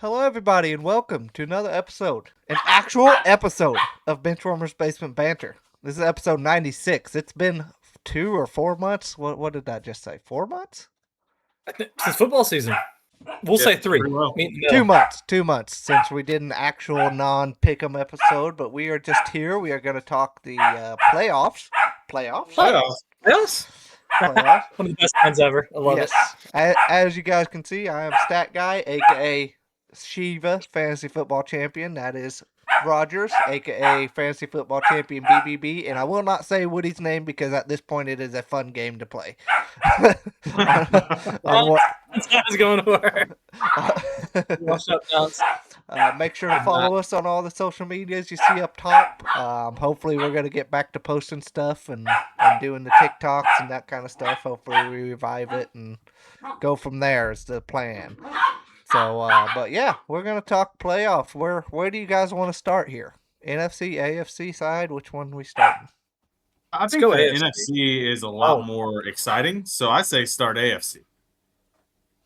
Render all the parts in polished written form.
Hello, everybody, and welcome to another episode, an actual episode of Benchwarmer's Basement Banter. This is episode 96. It's been 2 or 4 months. What did I just say? 4 months? Since football season. We'll say 3. Well. 2 months. 2 months since we did an actual non-pick'em episode, but we are just here. We are going to talk the playoffs. Playoffs? Yes. Playoffs. One of the best lines ever. I love it. As you guys can see, I am Stat Guy, aka Shiva, Fantasy Football Champion. That is Rogers, aka Fantasy Football Champion BBB, and I will not say Woody's name because at this point it is a fun game to play. That's how it's going to work. Wash up, Downs. Make sure to follow us on all the social medias you see up top. Hopefully we're going to get back to posting stuff and doing the TikToks and that kind of stuff. Hopefully we revive it and go from there is the plan. So, but yeah, we're going to talk playoffs. Where do you guys want to start here? NFC, AFC side? Which one are we starting? I think the NFC is a lot more exciting, so I say start AFC.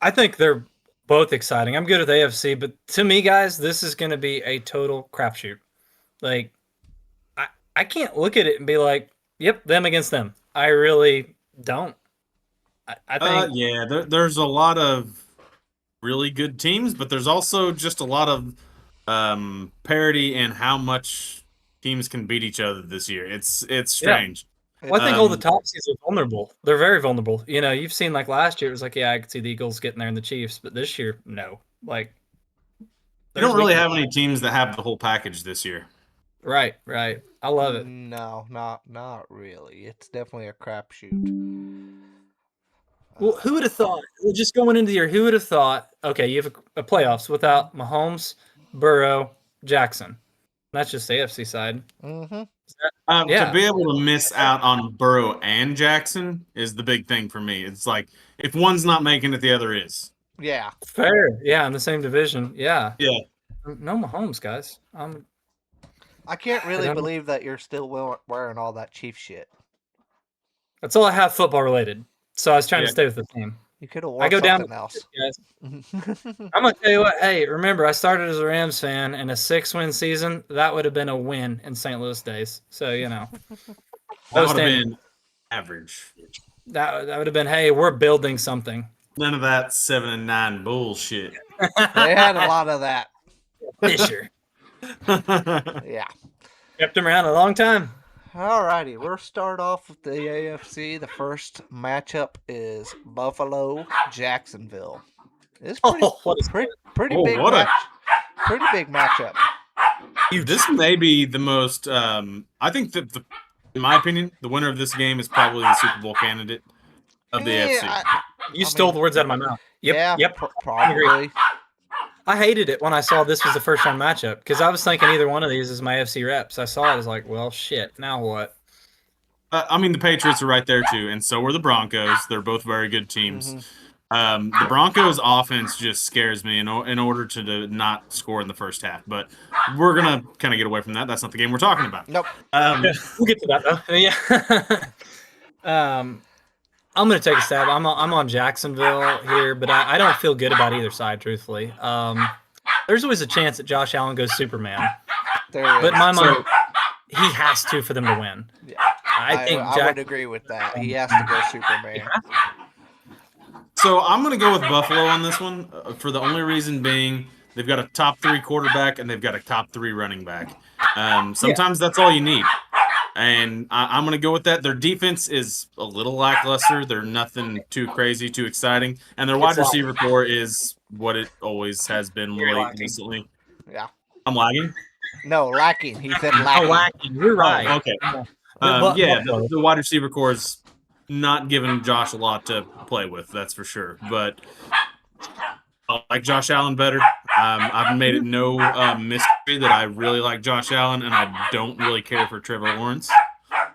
I think they're both exciting. I'm good with AFC, but to me, guys, this is going to be a total crapshoot. Like, I can't look at it and be like, yep, them against them. I really don't. I think... there's a lot of really good teams, but there's also just a lot of parity in how much teams can beat each other this year. It's strange. Yeah. Well, I think all the top seeds are vulnerable. They're very vulnerable. You know, you've seen like last year, it was like, yeah, I could see the Eagles getting there and the Chiefs, but this year, no. Like, you don't really have any teams that have the whole package this year. Right. I love it. No, not really. It's definitely a crapshoot. Well, who would have thought? Just going into the year, who would have thought? Okay, you have a playoffs without Mahomes, Burrow, Jackson. That's just the AFC side. Mm-hmm. To be able to miss out on Burrow and Jackson is the big thing for me. It's like if one's not making it, the other is. Yeah. Fair. Yeah, in the same division. Yeah. Yeah. No Mahomes, guys. I can't really believe that you're still wearing all that Chief shit. That's all I have football related. So I was trying to stay with the team. You could have worn something else. Guys. I'm going to tell you what. Hey, remember, I started as a Rams fan in a 6-win season. That would have been a win in St. Louis days. So, you know. That would have been average. That would have been, hey, we're building something. None of that 7-9 bullshit. They had a lot of that. Fisher. Yeah. Kept him around a long time. Alrighty, we'll start off with the AFC. The first matchup is Buffalo-Jacksonville. It's pretty big matchup. This may be the most. I think that in my opinion, the winner of this game is probably the Super Bowl candidate of the AFC. You stole the words out of my mouth. Yep. Probably. I hated it when I saw this was the first round matchup because I was thinking either one of these is my FC reps. I saw it, I was like, well, shit, now what? The Patriots are right there too, and so are the Broncos. They're both very good teams. Mm-hmm. The Broncos offense just scares me in order to not score in the first half, but we're going to kind of get away from that. That's not the game we're talking about. Nope. We'll get to that, though. Yeah. I'm going to take a stab. I'm on Jacksonville here, but I don't feel good about either side, truthfully. There's always a chance that Josh Allen goes Superman. But in my mind, he has to for them to win. Yeah. I would agree with that. He has to go Superman. So I'm going to go with Buffalo on this one for the only reason being they've got a top 3 quarterback and they've got a top 3 running back. Sometimes that's all you need. And I'm going to go with that. Their defense is a little lackluster. They're nothing too crazy, too exciting. And their wide receiver core is what it always has been recently. Yeah. I'm lagging? No, lacking. He said lacking. Oh, lacking. You're right. Oh, okay. The wide receiver core is not giving Josh a lot to play with, that's for sure. But I like Josh Allen better. I've made it no mystery that I really like Josh Allen, and I don't really care for Trevor Lawrence.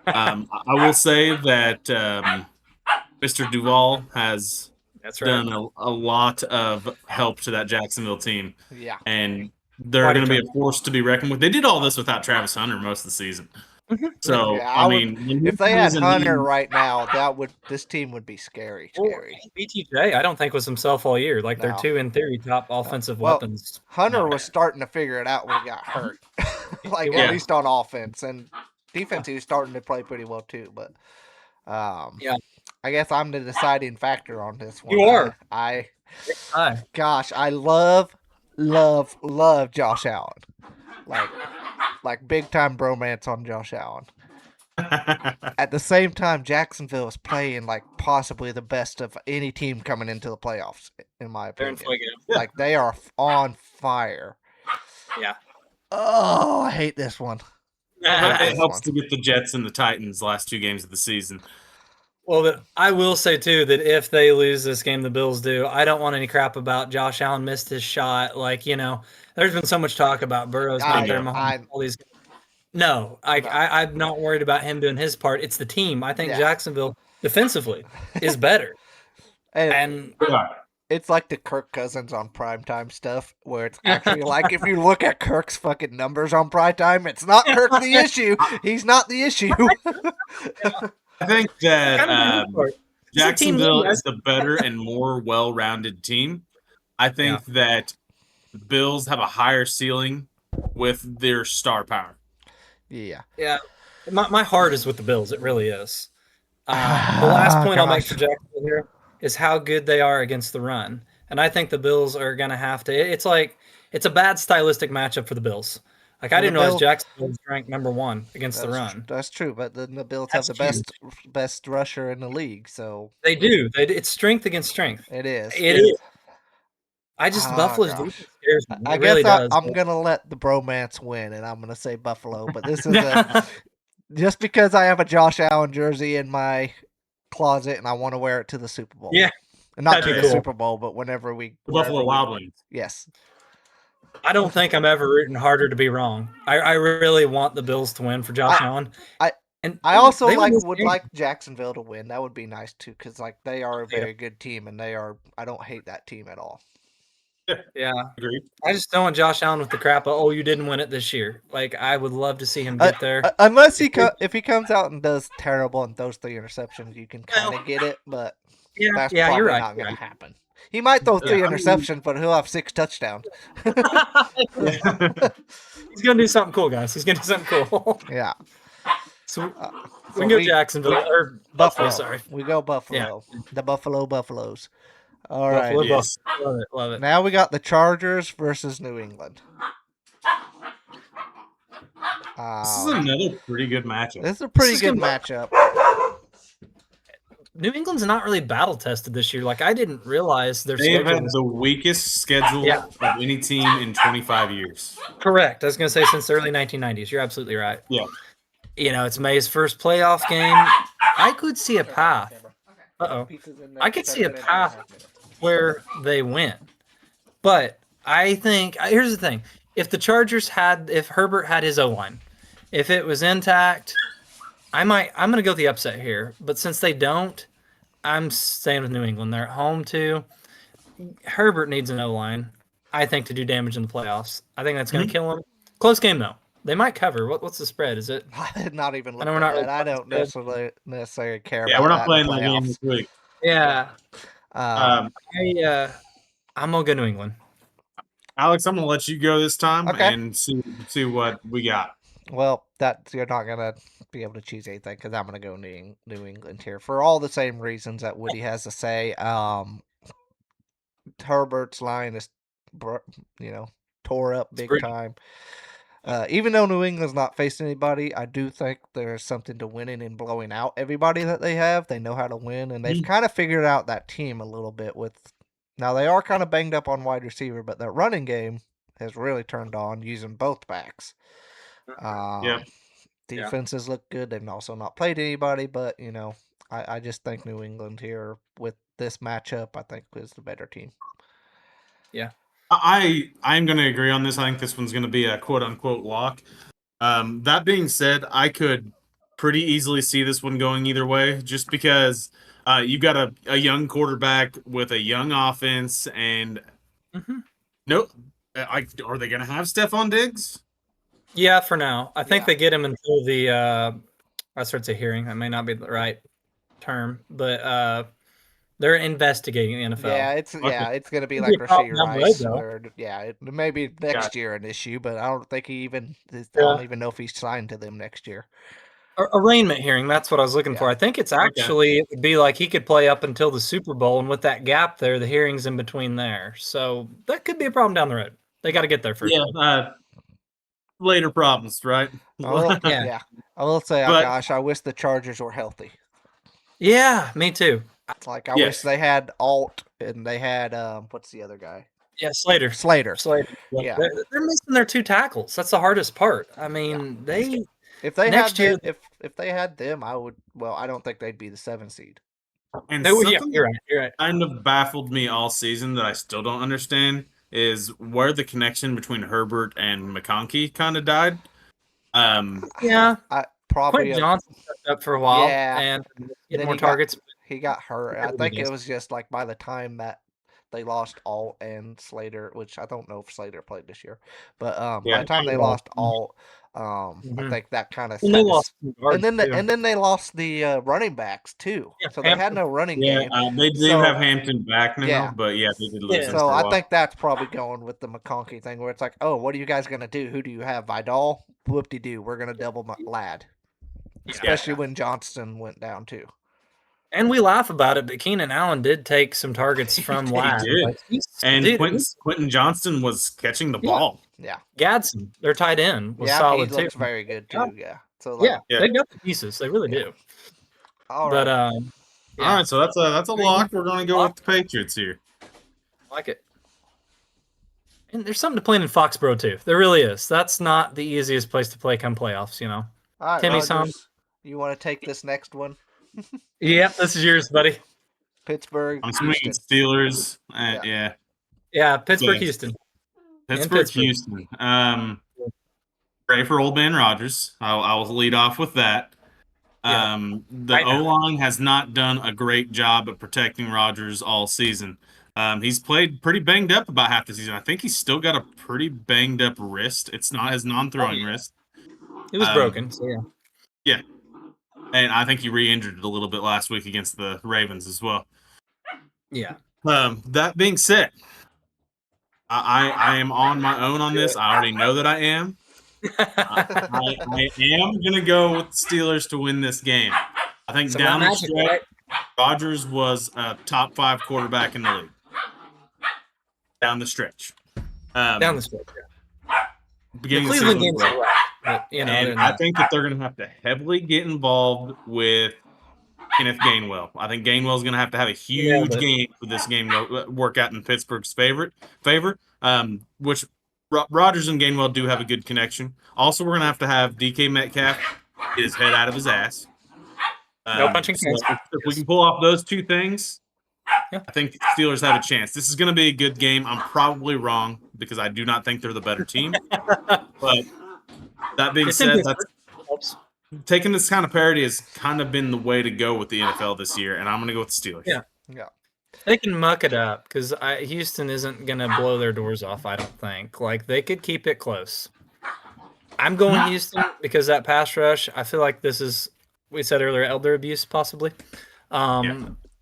I will say that Mr. Duval has done a lot of help to that Jacksonville team. Yeah. And they're going to be a force to be reckoned with. They did all this without Travis Hunter most of the season. So Yeah, I mean, when if he they had plays a Hunter knee- right now, this team would be scary. Well, BTJ, I don't think was himself all year. Like they're No. two in theory top offensive Well, weapons. Hunter was starting to figure it out when he got hurt, like Yeah. at least on offense and defense. He was starting to play pretty well too. But Yeah. I guess I'm the deciding factor on this one. You are. Gosh, I love Josh Allen. Like big time bromance on Josh Allen. At the same time, Jacksonville is playing like possibly the best of any team coming into the playoffs, in my opinion. Like they are on fire. Yeah. Oh, I hate this one. It helps to get the Jets and the Titans last 2 games of the season. Well, but I will say too that if they lose this game, the Bills do. I don't want any crap about Josh Allen missed his shot. Like there's been so much talk about Burrow's not there. All these. No, I'm not worried about him doing his part. It's the team. I think Jacksonville defensively is better. and it's like the Kirk Cousins on primetime stuff, where it's actually like if you look at Kirk's fucking numbers on primetime, it's not Kirk the issue. He's not the issue. I think that Jacksonville is the better and more well-rounded team. I think that the Bills have a higher ceiling with their star power. Yeah. Yeah. My heart is with the Bills. It really is. The last point I'll make for Jacksonville here is how good they are against the run. And I think the Bills are going to have to. It's a bad stylistic matchup for the Bills. Like, I didn't realize Jacksonville was ranked number 1 against the run. That's true, but then the Bills have the best rusher in the league, so they do. It's strength against strength. It is. It is. I just Buffalo's defense scares me. I guess I'm gonna let the bromance win, and I'm gonna say Buffalo. But this is just because I have a Josh Allen jersey in my closet and I want to wear it to the Super Bowl. Yeah, and not to the Super Bowl, but whenever we Buffalo Wild Wings. Yes. I don't think I'm ever rooting harder to be wrong. I really want the Bills to win for Josh Allen. I also would like Jacksonville to win. That would be nice too, because they are a very good team, and I don't hate that team at all. Yeah, agreed. I just don't want Josh Allen with the crap of, you didn't win it this year. Like, I would love to see him get there. Unless if he comes out and does terrible and throws 3 interceptions, you can kind of get it, but that's probably you're right. not going to happen. He might throw 3 interceptions, but he'll have 6 touchdowns. He's going to do something cool, guys. He's going to do something cool. Yeah. So we can go Jacksonville or Buffalo. Sorry, we go Buffalo. Yeah. The Buffaloes. All Buffalo, right. Yes. Love it. Now we got the Chargers versus New England. This is another pretty good matchup. This is a pretty good matchup. New England's not really battle tested this year. Like, I didn't realize they have had the weakest schedule of any team in 25 years. Correct. I was going to say since the early 1990s. You're absolutely right. Yeah. It's May's first playoff game. I could see a path. I could see a path where they win. But I think here's the thing. If Herbert had his O-line, if it was intact, I'm going to go with the upset here. But since they don't, I'm staying with New England. They're at home too. Herbert needs an O-line, I think, to do damage in the playoffs. I think that's going to kill him. Close game though. They might cover. What's the spread? Is it? I did not even look at that. I don't necessarily care about that. Yeah, we're not playing that game this week. Yeah. I'm going to go New England. Alex, I'm going to let you go this time and see what we got. Well, you're not going to be able to choose anything because I'm going to go New England here for all the same reasons that Woody has to say. Herbert's line is, tore up big time. Even though New England's not facing anybody, I do think there's something to winning and blowing out everybody that they have. They know how to win, and they've kind of figured out that team a little bit. Now, they are kind of banged up on wide receiver, but their running game has really turned on using both backs. Defenses look good. They've also not played anybody, but, I just think New England here with this matchup, I think, is the better team. Yeah. I'm going to agree on this. I think this one's going to be a quote-unquote lock. That being said, I could pretty easily see this one going either way just because you've got a young quarterback with a young offense and are they going to have Stephon Diggs? Yeah, for now. I think Yeah. they get him until the I started to say hearing. That may not be the right term, but they're investigating the NFL. Yeah, it's gonna be Could like be a problem Rasheed down the road, Rice, though. or it may be next year an issue, but I don't think I Yeah. don't even know if he's signed to them next year. Arraignment hearing, that's what I was looking for. I think it's actually it would be like he could play up until the Super Bowl, and with that gap there, the hearings in between there. So that could be a problem down the road. They got to get there first. Yeah, later problems, right? Yeah. I will say, But- gosh, I wish the Chargers were healthy. Yeah, me too. Like I wish they had Alt and they had what's the other guy? Yeah, Slater. Yeah. They're missing their 2 tackles. That's the hardest part. I mean, If they next year, if they had them, I would. Well, I don't think they'd be the 7 seed. And yeah, something you're right. kind of baffled me all season that I still don't understand is where the connection between Herbert and McConkey kind of died. Yeah, I probably Quentin Johnson stepped up for a while, Yeah. and getting more he targets. he got hurt. I Everybody think it does. was just like by the time that they lost Alt and Slater, which I don't know if Slater played this year, but by the time they lost Alt, I think that kind of And they lost some guards, too. and then they lost the running backs too. Yeah, So they had no running game. They do So- have Hampton back now, Yeah. but yeah, they did lose. Yeah. him So for a I while. think that's probably going with the McConkey thing, where it's like, oh, what are you guys gonna do? Who do you have? Vidal? Whoop-de-doo. We're gonna double Lad. Especially when Johnston went down too. And we laugh about it, but Keenan Allen did take some targets from Ladd. did. Like, And dude, Quentin Johnston was catching the ball. Yeah. Gadsden, their tight end, was Yeah, solid he too. looks very good too. Yeah. So Yeah, they got the pieces. They really do. All But right. All right, so that's a lock. We're going to go with the Patriots here. I like it. And there's something to playing in Foxborough too. There really is. That's not the easiest place to play come playoffs, you know. All right, Timmy's home. Rogers, you want to take this next one? Yep, this is yours, buddy. Pittsburgh. I'm swinging Houston. Steelers. Yeah. Yeah, Pittsburgh, Yeah. Houston. Pittsburgh, Houston. Pray for old man Rodgers. I will lead off with that. Yeah. The O-line has not done a great job at protecting Rodgers all season. He's played pretty banged up about half the season. I think he's still got a pretty banged up wrist. It's not his non-throwing wrist. It was broken, so yeah. Yeah. And I think he re-injured it a little bit last week against the Ravens as well. Yeah. That being said, I am on my own on this. I already know that I am. I am going to go with the Steelers to win this game. I think So down what the magic, stretch, right? Rodgers was a top 5 quarterback in the league. Down the stretch. Down the stretch, yeah. Beginning The of the Cleveland season. game's a wrap, but, you know, And I think that they're going to have to heavily get involved with Kenneth Gainwell. I think Gainwell's going to have a huge game for this game to work out in Pittsburgh's favor. Which Rodgers and Gainwell do have a good connection. Also, we're going to have DK Metcalf get his head out of his ass. No punching so hands. if we can pull off those two things, Yeah. I think the Steelers have a chance. This is going to be a good game. I'm probably wrong because I do not think they're the better team. But that being said, taking this kind of parity has kind of been the way to go with the NFL this year, and I'm going to go with the Steelers. Yeah. They can muck it up because Houston isn't going to blow their doors off, I don't think. Like, they could keep it close. I'm going Houston because that pass rush, I feel like this is, we said earlier, elder abuse possibly.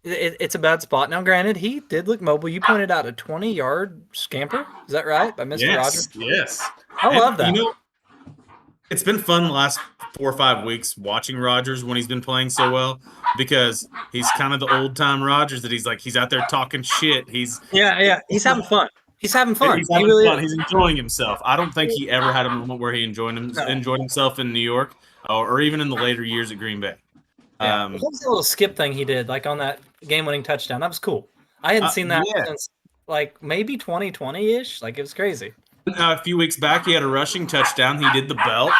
It's a bad spot. Now, granted, he did look mobile. You pointed out a 20-yard scamper. Is that right? By Mr. Rogers? Yes. I love that. You know, it's been fun the last 4 or 5 weeks watching Rodgers when he's been playing so well because he's kind of the old-time Rodgers that he's out there talking shit. He's He's having fun. He's having fun. He's having fun. He's enjoying himself. I don't think he ever had a moment where he enjoyed himself in New York or even in the later years at Green Bay. What was the little skip thing he did, like on that game-winning touchdown? That was cool. I hadn't seen that since like maybe 2020-ish. Like, it was crazy. A few weeks back, he had a rushing touchdown. He did the belt.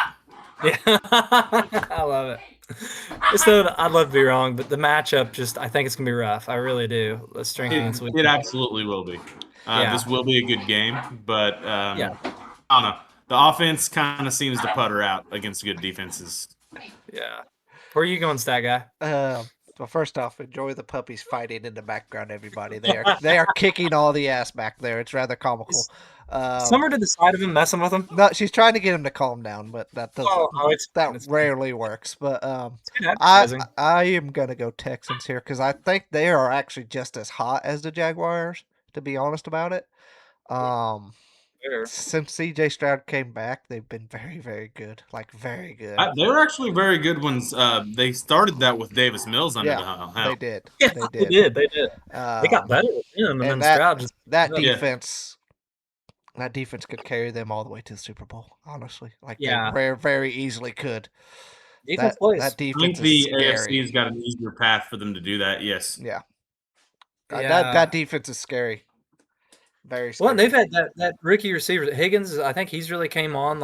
Yeah, I love it. So I'd love to be wrong, but the matchup I think it's gonna be rough. I really do. Let's strength against weak. It absolutely will be. This will be a good game, but I don't know. The offense kind of seems to putter out against good defenses. Yeah. Where are you going, stat guy? Well, first off, enjoy the puppies fighting in the background. Everybody, they are kicking all the ass back there. It's rather comical. Summer to the side of him, messing with him. No, she's trying to get him to calm down, but that doesn't. That rarely works. But I am gonna go Texans here because I think they are actually just as hot as the Jaguars. To be honest about it, since CJ Stroud came back, they've been very, very good. Like very good. They were actually very good ones. They started that with Davis Mills under the helm. They did. Yeah, they did. They got better with him, and then Stroud just defense. That defense could carry them all the way to the Super Bowl. Honestly, they very easily could. Defense that defense. I think the AFC's got an easier path for them to do that. Yes. Yeah. That defense is scary. Very scary. Well, they've had that rookie receiver Higgins. I think he's really came on.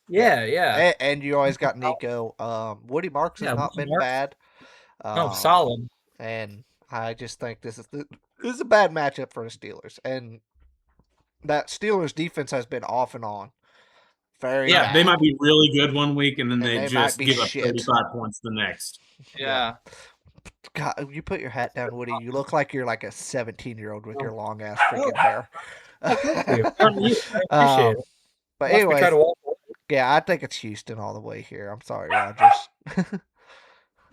Yeah. And you always got Nico. Woody Marks has not been bad. Solid. And I just think this is a bad matchup for the Steelers. And that Steelers defense has been off and on. Very bad. They might be really good one week, and then they just give up 35 points the next. Yeah. God, you put your hat down, Woody. You look like you're like a 17-year-old with your long ass freaking hair. But anyway, I think it's Houston all the way here. I'm sorry, Rodgers.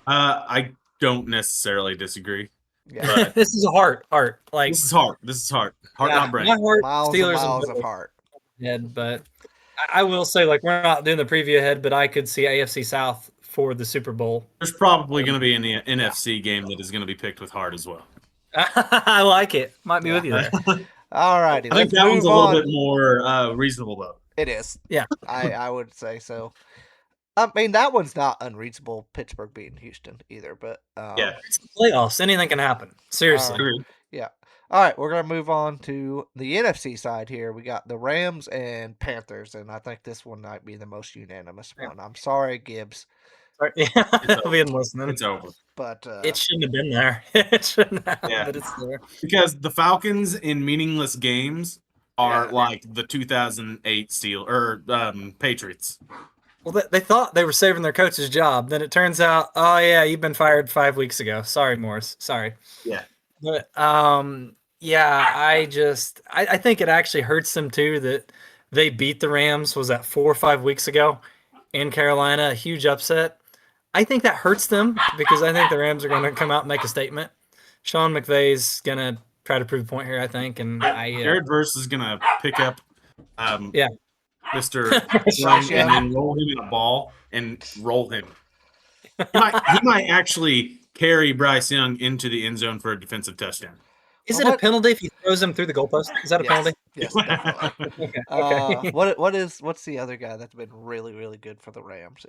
I don't necessarily disagree. Yeah. This is a heart. Like this is heart. Heart, not brain. My heart, miles of heart. Head, but I will say, like, we're not doing the preview ahead, but I could see AFC South for the Super Bowl. There's probably going to be an NFC game that is going to be picked with heart as well. I like it. Might be with you there. All righty. I think that one's a little bit more reasonable, though. It is. Yeah. I would say so. I mean, that one's not unreasonable, Pittsburgh beating Houston either, but it's the playoffs. Anything can happen. Seriously. Yeah. All right, we're going to move on to the NFC side here. We got the Rams and Panthers, and I think this one might be the most unanimous one. I'm sorry, Gibbs. I'll be listening. It's over. But it shouldn't have been there. It shouldn't have, but it's there. Because the Falcons in meaningless games are like the 2008 Patriots. Well, they thought they were saving their coach's job. Then it turns out, you've been fired 5 weeks ago. Sorry, Morris. Sorry. Yeah. But I think it actually hurts them too that they beat the Rams. Was that 4 or 5 weeks ago in Carolina? A huge upset. I think that hurts them because I think the Rams are going to come out and make a statement. Sean McVay's going to try to prove a point here, I think, and Jared Verse is going to pick up Mr. Young and then roll him in a ball and roll him. He might actually carry Bryce Young into the end zone for a defensive touchdown. Is it a penalty if he throws him through the goalpost? Is that a penalty? Yes, definitely. Okay. What's the other guy that's been really, really good for the Rams?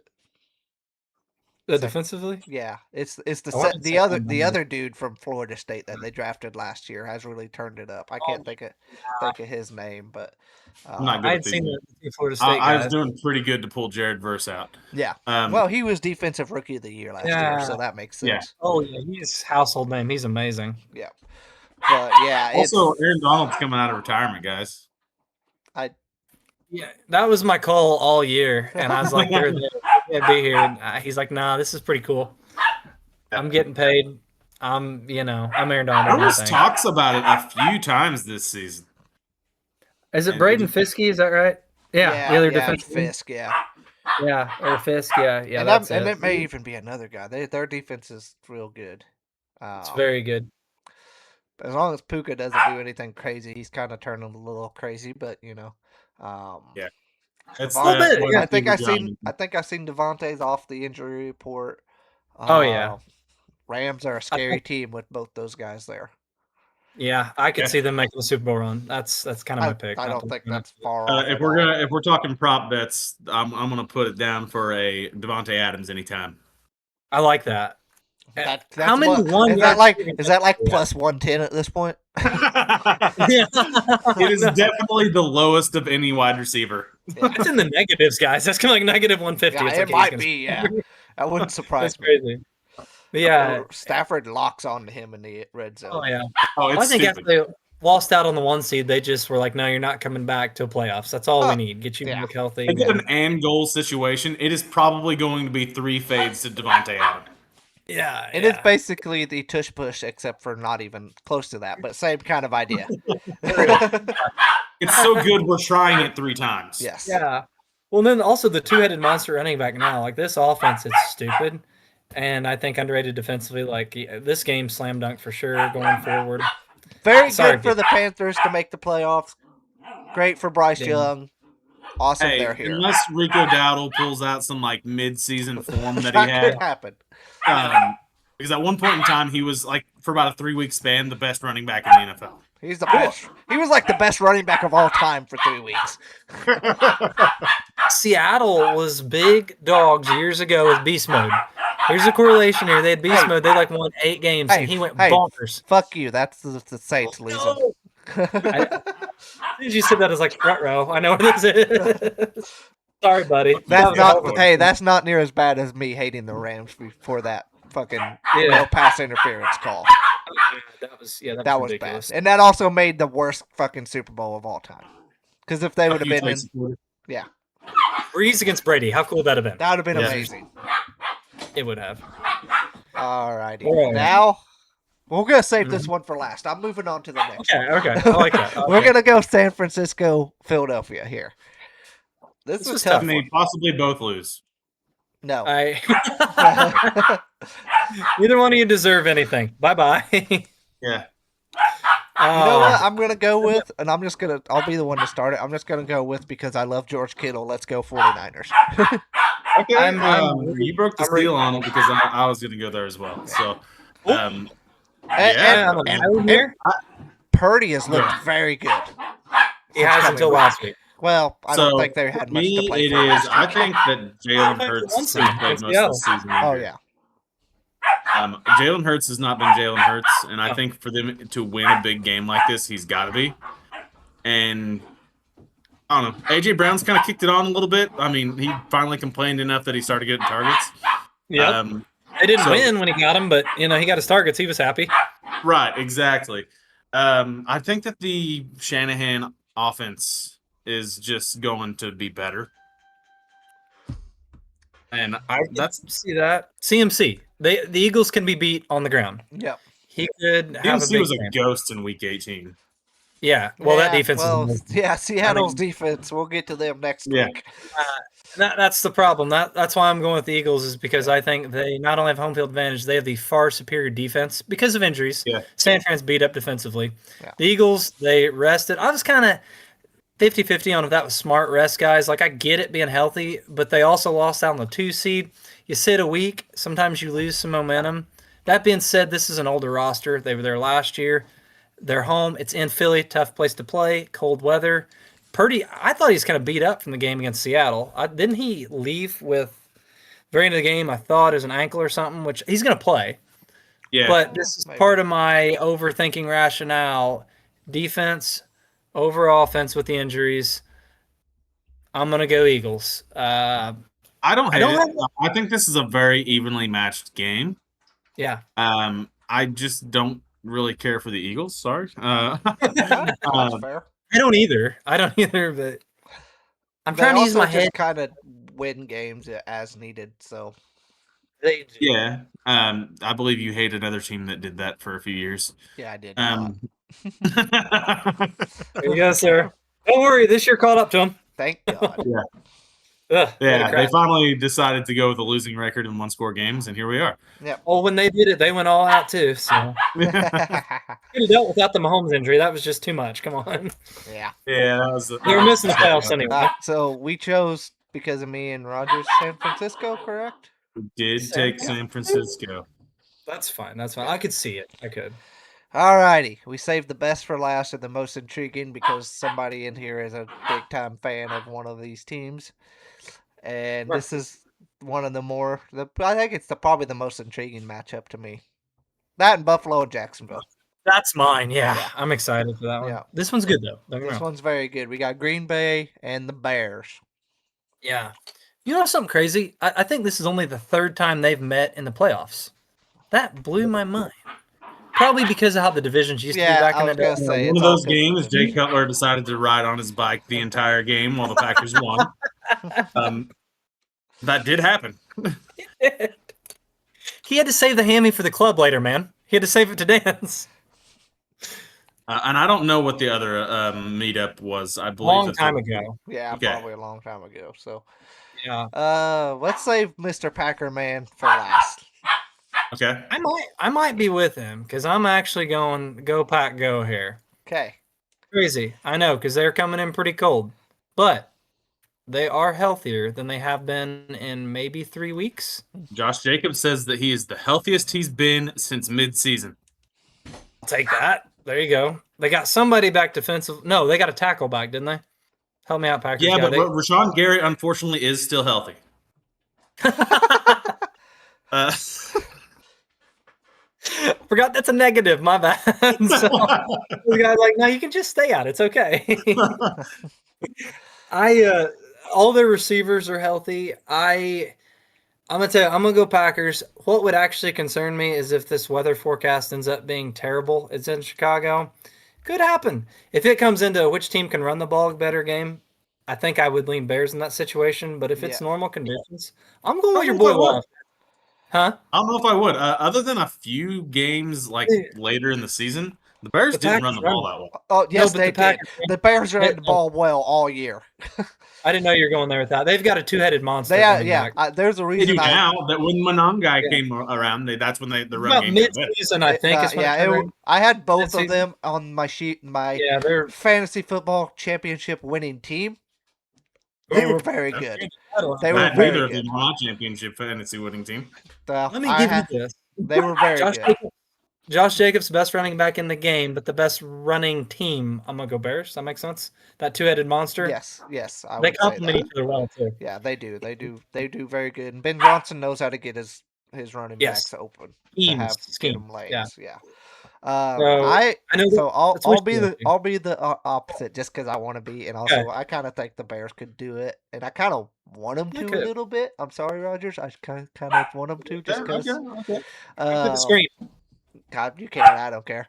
Defensively? Yeah, it's the other dude from Florida State that they drafted last year has really turned it up. I can't think of his name, but I had seen the Florida State guy. I was doing pretty good to pull Jared Verse out. Yeah. Well, he was defensive rookie of the year last year, so that makes sense. Yeah. Oh yeah, he's household name. He's amazing. Yeah. But yeah. Also, Aaron Donald's coming out of retirement, guys. Yeah, that was my call all year, and I was like, "They're be here." And he's like, "Nah, this is pretty cool. I'm getting paid. I'm Aaron Donald." There was talks about it a few times this season. Is it Braden Fiske? Is that right? Yeah, the other defense. Fisk, or Fisk, yeah. And it may even be another guy. Their defense is real good. It's very good. As long as Puka doesn't do anything crazy, he's kind of turning a little crazy, but That's I think I seen Devontae's off the injury report. Rams are a scary team with both those guys there. Yeah, I could see them making a Super Bowl run. That's kind of my pick. I don't think that's far off. If we're talking prop bets, I'm gonna put it down for a Devontae Adams anytime. I like that. How many is that like plus 110 at this point? It is definitely the lowest of any wide receiver. It's in the negatives, guys. That's kind of like negative 150. Yeah, it might be. Yeah, that wouldn't surprise me. Crazy. But yeah, Stafford locks onto him in the red zone. Oh yeah. I think after they lost out on the 1 seed, they just were like, "No, you're not coming back to playoffs. That's all we need. Get you back healthy." If it's an and goal situation, it is probably going to be 3 fades to Devontae Adams. Yeah, And it's basically the tush push, except for not even close to that, but same kind of idea. It's so good we're trying it 3 times. Yes. Yeah. Well, then also the two-headed monster running back now, like this offense, it's stupid, and I think underrated defensively. Like this game, slam dunk for sure going forward. Very good for the Panthers to make the playoffs. Great for Bryce Young. Awesome, hey, they're here. Unless Rico Dowdle pulls out some like mid-season form that he That had, could happen. because at one point in time he was like for about a 3-week span the best running back in the NFL. He's the best. He was like the best running back of all time for 3 weeks. Seattle was big dogs years ago with beast mode. Here's a correlation here. They had beast mode. They like won 8 games, and he went bonkers. Fuck you. That's the Saints losing. No. You said that as like front row. I know what this is. Sorry, buddy. That's not near as bad as me hating the Rams before that fucking no pass interference call. That was bad, and that also made the worst fucking Super Bowl of all time. Because if they would have been in, Breeze against Brady, how cool would that have been? That would have been amazing. It would have. Alrighty, now we're gonna save this one for last. I'm moving on to the next. Okay, I like that. We're gonna go San Francisco, Philadelphia here. This is tough. They possibly both lose. No. Neither one of you deserve anything. Bye-bye. Yeah. You know what I'm going to go with? And I'll be the one to start it. I'm just going to go with, because I love George Kittle, let's go 49ers. Okay. You broke the seal on it because I was going to go there as well. So, Purdy has looked very good. He has until last week. Well, I don't think they had much to play for. I think that Jalen Hurts has played most of the season. Oh, yeah. Jalen Hurts has not been Jalen Hurts, and I think for them to win a big game like this, he's got to be. And I don't know. A.J. Brown's kind of kicked it on a little bit. I mean, he finally complained enough that he started getting targets. Yeah. They didn't win when he got him, but he got his targets. He was happy. Right, exactly. I think that the Shanahan offense is just going to be better. And see that. CMC. The Eagles can be beat on the ground. Yep. He could have CMC was a ghost in Week 18. Yeah. Well, that defense is Seattle's defense. We'll get to them next week. That's the problem. That's why I'm going with the Eagles, is because I think they not only have home field advantage, they have the far superior defense because of injuries. Yeah. San Fran's beat up defensively. Yeah. The Eagles, they rested. I was kind of 50-50 on if that was smart rest, guys. Like, I get it being healthy, but they also lost out on the 2 seed. You sit a week, sometimes you lose some momentum. That being said, this is an older roster. They were there last year. They're home. It's in Philly, tough place to play, cold weather. Purdy, I thought he was kind of beat up from the game against Seattle. Didn't he leave with very end of the game? I thought it was an ankle or something, which he's going to play. Yeah. But this is part of my overthinking rationale. Defense, over offense with the injuries. I'm going to go Eagles. I think this is a very evenly matched game. Yeah. I just don't really care for the Eagles. Sorry. That's fair. I don't either, but I'm trying to use my head. Kind of win games as needed, so. Yeah. I believe you hate another team that did that for a few years. Yeah, I did. There you go, sir. Don't worry, this year caught up to him. Thank God. They finally decided to go with a losing record in 1-score games, and here we are. Yep. Well, when they did it, they went all out too. So could have dealt without the Mahomes injury. That was just too much. Come on. Yeah. Yeah, that was. They were missing the playoffs anyway. So we chose, because of me and Rogers, San Francisco, correct? We did take San Francisco. That's fine. I could see it. I could. Alrighty, we saved the best for last and the most intriguing because somebody in here is a big-time fan of one of these teams. And this is one of the more, I think it's probably the most intriguing matchup to me. That and Buffalo and Jacksonville. That's mine, yeah. I'm excited for that one. Yeah. This one's good, though. This one's very good. We got Green Bay and the Bears. Yeah. You know something crazy? I think this is only the 3rd time they've met in the playoffs. That blew my mind. Probably because of how the divisions used to be back in the day. One of those games, Jay Cutler decided to ride on his bike the entire game while the Packers won. That did happen. He had to save the hammy for the club later, man. He had to save it to dance. And I don't know what the other meetup was. I believe Long time ago. Yeah, Okay. probably a long time ago. So, Yeah. let's save Mr. Packer Man for last. Okay. I might be with him because I'm actually going go Pack go here. Okay. Crazy, I know, because they're coming in pretty cold, but they are healthier than they have been in maybe 3 weeks. Josh Jacobs says that he is the healthiest he's been since mid-season. I'll take that. There you go. They got somebody back defensive. No, they got a tackle back, didn't they? Help me out, Packers. Yeah, but Rashawn Gary, unfortunately, is still healthy. Forgot that's a negative. My bad. So, the guy's like, no, you can just stay out. It's okay. All their receivers are healthy. I'm gonna tell you, I'm gonna go Packers. What would actually concern me is if this weather forecast ends up being terrible. It's in Chicago. Could happen. If it comes into which team can run the ball better game, I think I would lean Bears in that situation. But if it's normal conditions, I'm going with your boy Love. Huh? I don't know if I would. Other than a few games like later in the season, the Bears didn't run the ball that well. Oh, yes, they did. The Bears ran the ball well all year. I didn't know you were going there with that. They've got a two-headed monster. There's a reason. Now that when Monangai came around, that's when the run game mid-season, I think. I had both of them on my sheet. My fantasy football championship winning team. They were very good. They were very good. Neither of them are championship fantasy winning team. Let me give you this. They were very good. Josh Jacobs, best running back in the game, but the best running team. I'm gonna go Bears. That makes sense. That two-headed monster. Yes. They complement each other well too. Yeah, they do. They do very good. And Ben Johnson knows how to get his running backs open. Scheme. Lanes. Yeah. I know. So I'll be the opposite just because I want to be, and also I kind of think the Bears could do it, and I kind of want them to a little bit. I'm sorry, Rogers. I kind of want them to just because. The screen. God, you can't. I don't care.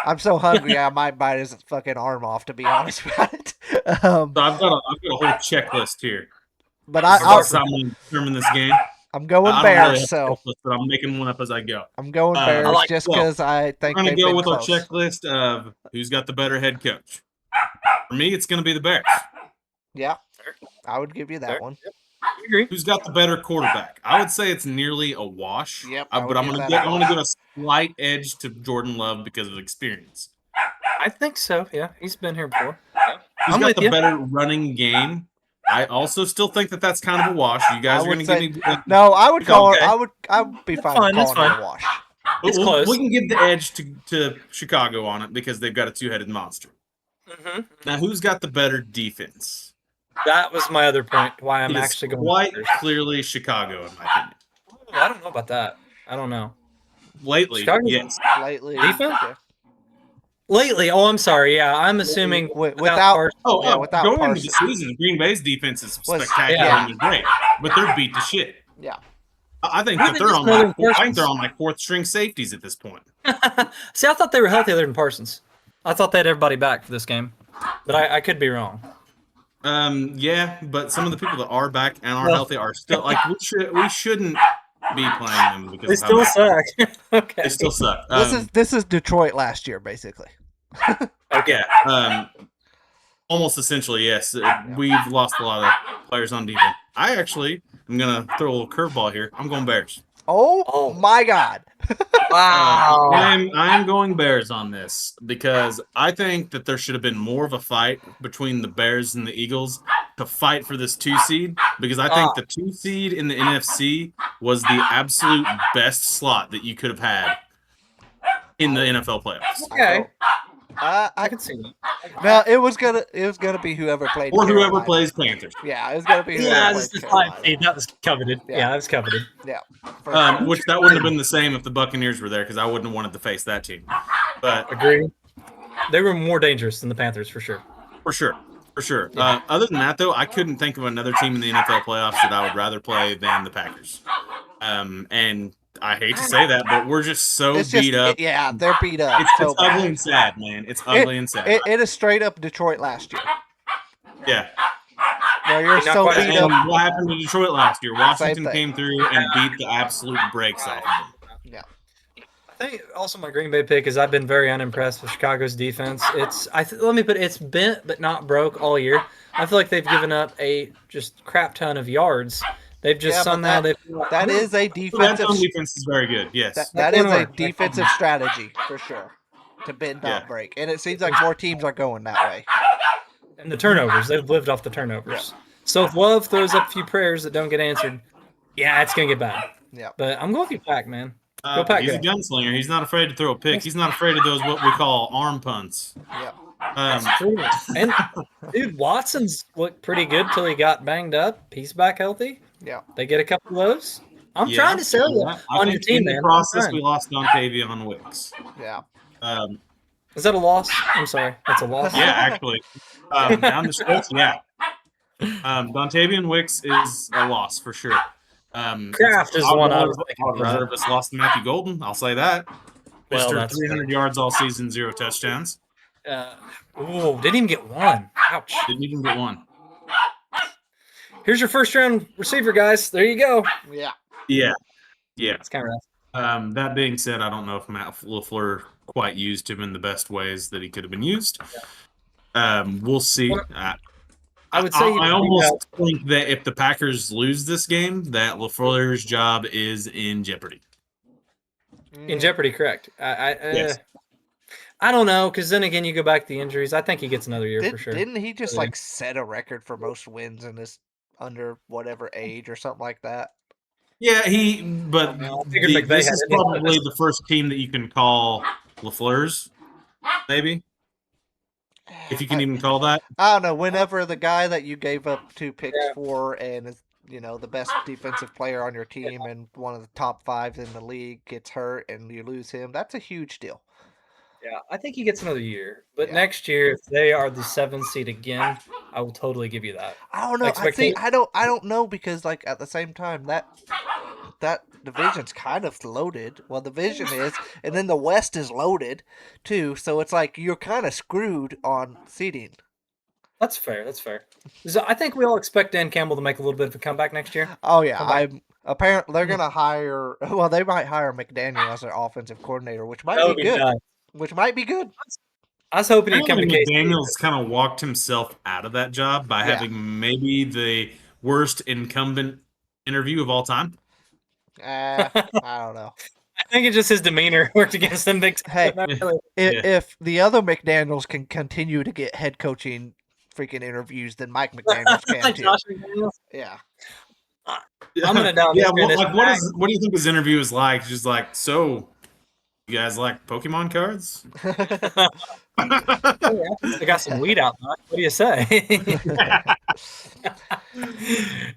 I'm so hungry. I might bite his fucking arm off. To be honest about it. So I've got a whole checklist here. But I'm going to determine this game. I'm going Bears, but I'm making one up as I go. I'm going Bears just because I think we're going to go with our checklist of who's got the better head coach. For me, it's going to be the Bears. Yeah, I would give you that one. Yep. I agree. Who's got the better quarterback? I would say it's nearly a wash. Yep, but I'm going to give a slight edge to Jordan Love because of experience. I think so. Yeah, he's been here before. Who's got the better running game? I also still think that's kind of a wash. You guys are going to give me no. I would call it. I would be fine calling it a wash. It's close. We can give the edge to Chicago on it because they've got a two-headed monster. Mm-hmm. Now, who's got the better defense? That was my other point. Why I'm actually going quite clearly Chicago, in my opinion. I don't know about that. I don't know. Lately, yes. Lately, defense. Yeah. Lately, I'm sorry. Yeah, I'm assuming without going into the season, Green Bay's defense is spectacular and great, but they're beat to shit. Yeah, I think that they're on like fourth string safeties at this point. See, I thought they were healthier than Parsons. I thought they had everybody back for this game, but I could be wrong. Yeah, but some of the people that are back and are healthy are still like we shouldn't be playing them because they still suck. Okay, they still suck. This is Detroit last year, basically. Okay. Almost essentially, yes. We've lost a lot of players on defense. I actually am gonna throw a little curveball here. I'm going Bears. Oh my God! Wow. I'm going Bears on this because I think that there should have been more of a fight between the Bears and the Eagles to fight for this 2 seed because I think the 2 seed in the NFC was the absolute best slot that you could have had in the NFL playoffs. Okay. I can see that. No, it was gonna be whoever played or whoever plays Panthers. Yeah, it was gonna be. That was coveted. Yeah, that was coveted. Yeah. Which that wouldn't have been the same if the Buccaneers were there because I wouldn't have wanted to face that team. But agree. They were more dangerous than the Panthers for sure. For sure. Yeah. Other than that, though, I couldn't think of another team in the NFL playoffs that I would rather play than the Packers. And I hate to say that, but we're just so beat up. Yeah, they're beat up. It's ugly and sad, man. It's ugly and sad. It is straight up Detroit last year. Yeah. Where you're Not so quite beat as up. And what happened to Detroit last year? Washington thing. came through and beat the absolute brakes off of them. Yeah. I think also my Green Bay pick is I've been very unimpressed with Chicago's defense. It's bent but not broke all year. I feel like they've given up a just crap ton of yards. They've just Yeah, but somehow that is a That defensive. zone defense is very good. Yes. That can is a work. defensive strategy for sure. To bend, not Yeah. break, and it seems like more teams are going that way. And the turnovers, they've lived off the turnovers. So if Love throws up a few prayers that don't get answered, yeah, it's gonna get bad. Yeah. But I'm going with you, Pack, man. Go Pack. He's a gunslinger. He's not afraid to throw a pick. He's not afraid of those what we call arm punts. Yeah. That's true. And dude, Watson's looked pretty good till he got banged up. He's back healthy. Yeah. They get a couple of those. I'm trying to sell you on your team, in the man. process, we lost Dontavion Wicks. Yeah. Is that a loss? I'm sorry. That's a loss. Yeah, actually. Down the stretch, yeah. Dontavion Wicks is a loss for sure. Kraft is the one I was thinking Our about. reservist lost to Matthew Golden. I'll say that. Well, Mr. that's 300 yards all season, 0 touchdowns. Didn't even get one. Ouch. Didn't even get one. Here's your first round receiver, guys. There you go. Yeah. Yeah. Yeah. It's kind of rough. That being said, I don't know if Matt LaFleur quite used him in the best ways that he could have been used. We'll see. I would say I almost think that if the Packers lose this game, that LaFleur's job is in jeopardy. In jeopardy, correct. Yes. I don't know, because then again, you go back to the injuries. I think he gets another year for sure. Didn't he just like set a record for most wins in his under whatever age or something like that? Yeah, but this is probably the first team that you can call LaFleur's, maybe. If you can even call that. I don't know. Whenever the guy that you gave up 2 picks for and is, the best defensive player on your team and one of the top 5 in the league gets hurt and you lose him, that's a huge deal. Yeah, I think he gets another year. But next year, if they are the 7th seed again, I will totally give you that. I don't know. I don't know because like at the same time that division's kind of loaded. Well, the division is, and then the West is loaded too. So it's like you're kind of screwed on seeding. That's fair. So I think we all expect Dan Campbell to make a little bit of a comeback next year. Oh yeah, apparently they're gonna hire. Well, they might hire McDaniel as their offensive coordinator, which might be good. Nice. Which might be good. I was hoping he'd come to KC. McDaniel's kind of walked himself out of that job by having maybe the worst incumbent interview of all time. I don't know. I think it's just his demeanor worked against him big time. Hey, if the other McDaniels can continue to get head coaching freaking interviews, then Mike McDaniels can too. Josh McDaniels? Yeah. I'm gonna down. Yeah, what do you think his interview is like? Just like, so you guys like Pokemon cards? I got some weed out there. What do you say?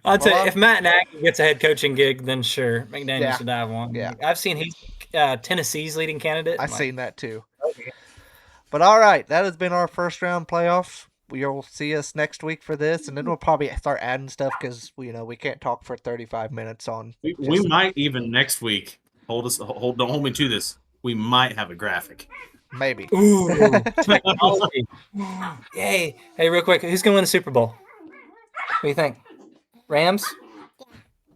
I'll tell you, if Matt Nagy gets a head coaching gig, then sure, McDaniel should have one. Yeah. I've seen he's Tennessee's leading candidate. I've seen that too. Okay. But all right, that has been our first round playoffs. You'll see us next week for this, and then we'll probably start adding stuff because we can't talk for 35 minutes on. We might even next week don't hold me to this. We might have a graphic. Maybe. Ooh, technology. Yay. Hey, real quick, who's going to win the Super Bowl? What do you think? Rams?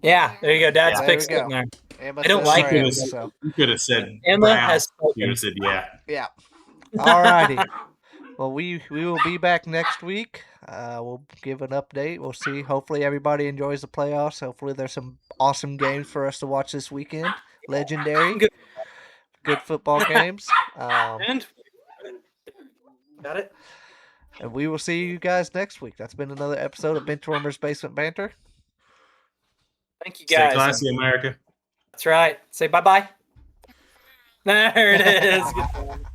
Yeah, there you go. Dad's picks in there. Emma I don't like Rams, it. So. You could have said Emma has spoken. You could have said Yeah. All righty. Well, we will be back next week. We'll give an update. We'll see. Hopefully everybody enjoys the playoffs. Hopefully there's some awesome games for us to watch this weekend. Legendary. Good football games. And got it. And we will see you guys next week. That's been another episode of Benchwarmer's Basement Banter. Thank you, guys. Stay classy, America. That's right. Say bye-bye. There it is. Good